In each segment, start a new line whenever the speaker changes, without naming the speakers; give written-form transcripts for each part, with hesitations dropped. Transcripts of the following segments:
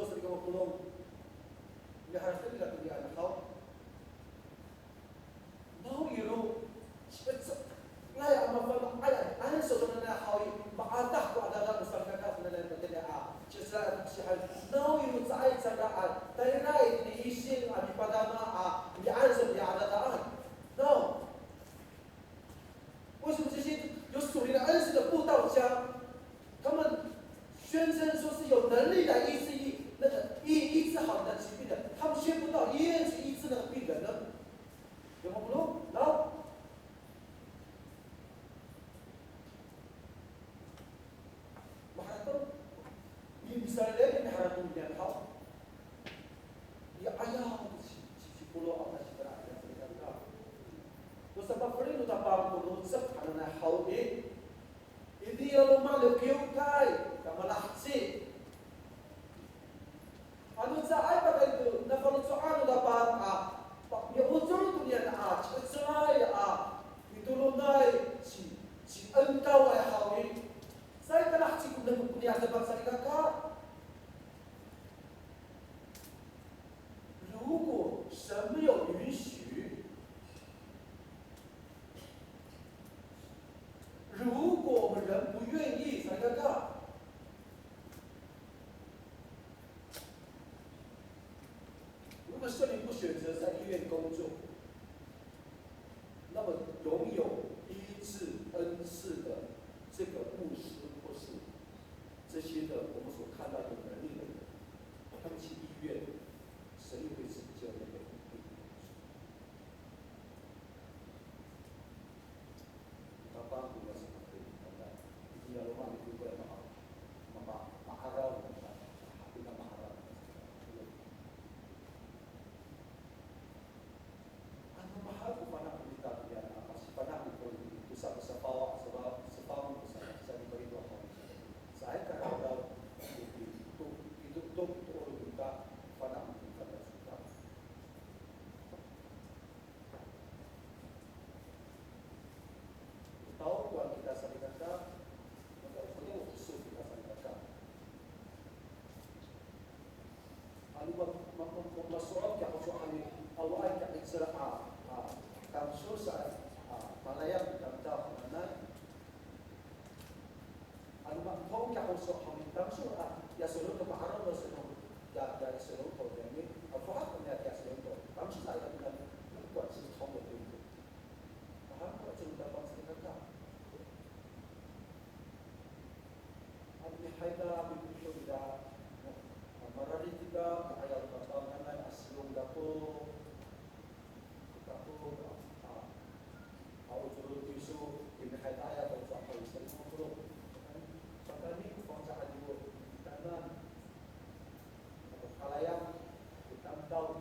sa ikaw pulong. Ilaharas ka nila kung iyan ako. Now you know, ngaya ang mapapang ayan sa doon na hawi, makatak ko adaga sa kakak na lang pagkaya siya siya now you know sa ay sa daan tayo na iniisin ang ipadama iyan sa biya adagaan no为什么这些有属灵的恩赐的布道家，他们宣称说是有能力来医治那个医治好你的疾病的，他们宣布到医院去医治那个病人呢？有没有？然后。Misalnya dia harap kemudian hal, ya ayah si pulau apa sih berada di sana. Terus apa perlu kita paham pulau sekarang hal ini, ini kalau malu kau kai, kamalah sih. Anu saya pada itu, nafsu soal dapat ya ujung tu dia saya itu lomai si engkau ayah hal ini. Saya telah cukup dengan punya sebab saya kakak. 如果神没有允许，如果我们人不愿意，才尴尬。如果圣灵不选择在医院工作，那么拥有医治恩赐的这个牧师或是这些的我们所看到有能力的人，他们去医院。 神又会拯救那个病人。他帮助了什么？对，当然，一定要让你明白嘛，马哈拉我们讲，这个马哈拉，马哈不把那不当人啊，是把那不上包，在你这里多好，在干到都把那。 Tahu kalau kita saling kata, maka punya usul kita saling kata. Alu masoal kita soal ini, awal kita ikhlas kamu susah, malayam kita tahu mana. Alu makom kita soal ini, kamu susah, ya selalu kita harap selalu, ya selalu kalau ini, apa hanya kita selalu, kamu susah ya kita buat sesuatu itu. Faham tak cerita bangsa kita? Haida begitu tidak marari juga ayat pertama aslung dapur awal tisu ini haida ayat berapa istri mukro sampai ni bangsa adu kanan kalayang kita tahu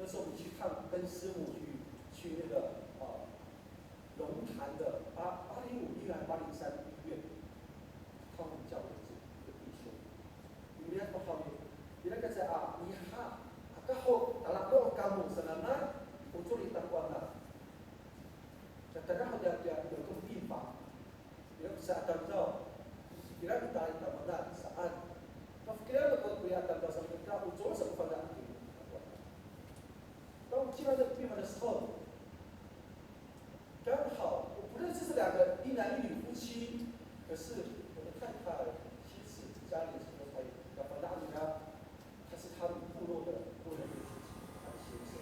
那时候我们去跟师母去那个龙潭的805医院803医院，看我们教会的弟兄，有两个好的，有那个在你哈，个好，大家都kamu selama unsur itakuana. Kadang dia有个地方，dia bisa tahu, kira kita mana saat, kira kalau dia tahu sampai kita unsur sampai pada itu. 当进到这个地方的时候，刚好我不认识这两个一男一女夫妻，可是我的太太妻子家里是说要把他们家，他是他们部落的自己，他的先生，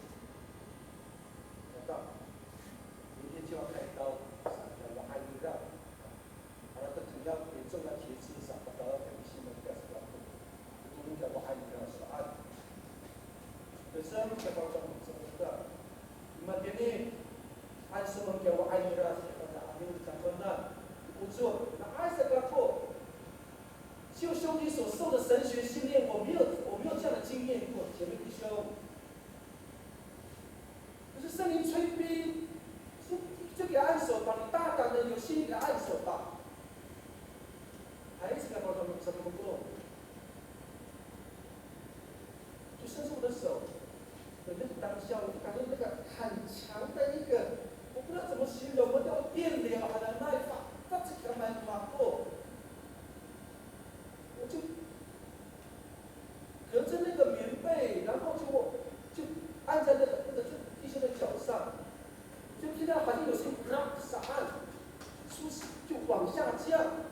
明天就要开刀，我还有让，他主要也重要节制上，把到很新的干什么，我们我还有让是按，本身在包装什么的。Imagine ni, ay sumang kaya wakay nila sa ating kakunan, unsur, na ay sa kako, 就兄弟所受的神学训练，我没有这样的经验过，姐妹弟兄。可是圣灵催逼，就给他按手吧，你大胆的有心给他按手吧。还是要包装什么不？就伸出我的手。的那个当下，我就感觉那个很强的一个，我不知道怎么形容，我叫电疗还能耐法，那这个蛮过，我就隔着那个棉被，然后就按在那个弟兄的脚上，就听到好像有些撒按，出就往下降，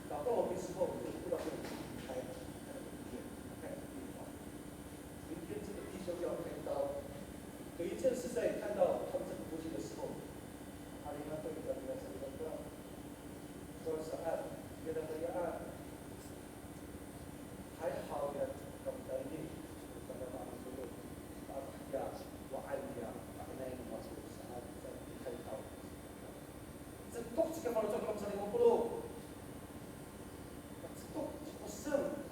祷告完的时候，我就不知道会离开。就要开刀，有一阵是在看到他们这个夫妻的时候，阿里妈对着那个什么的，说是按，觉得那个按还好呀，怎么的呢？怎么嘛？就是呀，我爱你呀，那个嘛就是按在开刀，这都是个法律状况，这里我不懂，这都不是。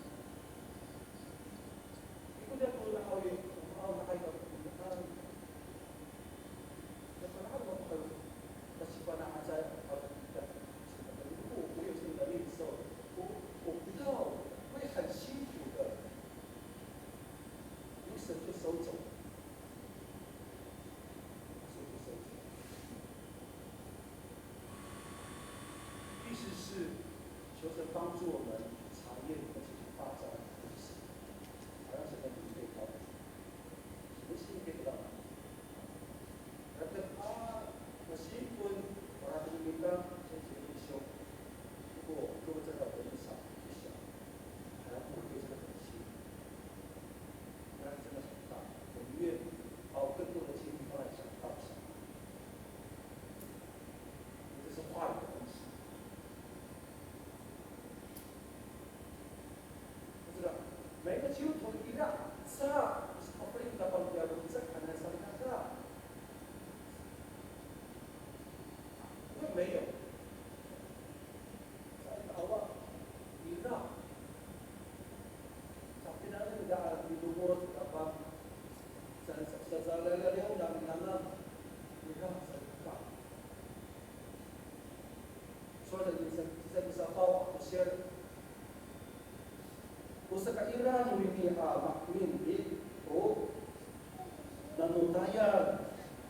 求神帮助我们查验而且去发展历史，好像是在准备高，什么事可以得到？meskipun orang meninggal saya jadi syok, 不过各位知道人少就小，还要面对这个很新，那真的很大。我们愿把更多的精力放在讲道上，这是话语的东西。每个基督徒一样，sah seperti kapal dia berusaha karena saling ada，因为没有，在awal tidak，tapi nanti tidak di luar apa，sezalah dia udah menanam，tidak serta，所以saya bisa bawa share。Usakaira nuini makmin itu nanutaya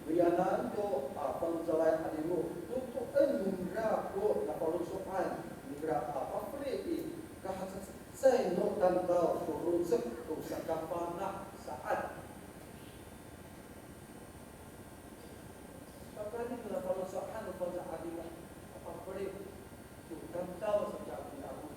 rianando pangzalay alimu tuto enura ko na palusuan nira free kahit sa no tantaw surusek kung sa kapana saat pagkali na palusuan o pangzalay alimu free kung tantaw sa kapana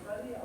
以色列，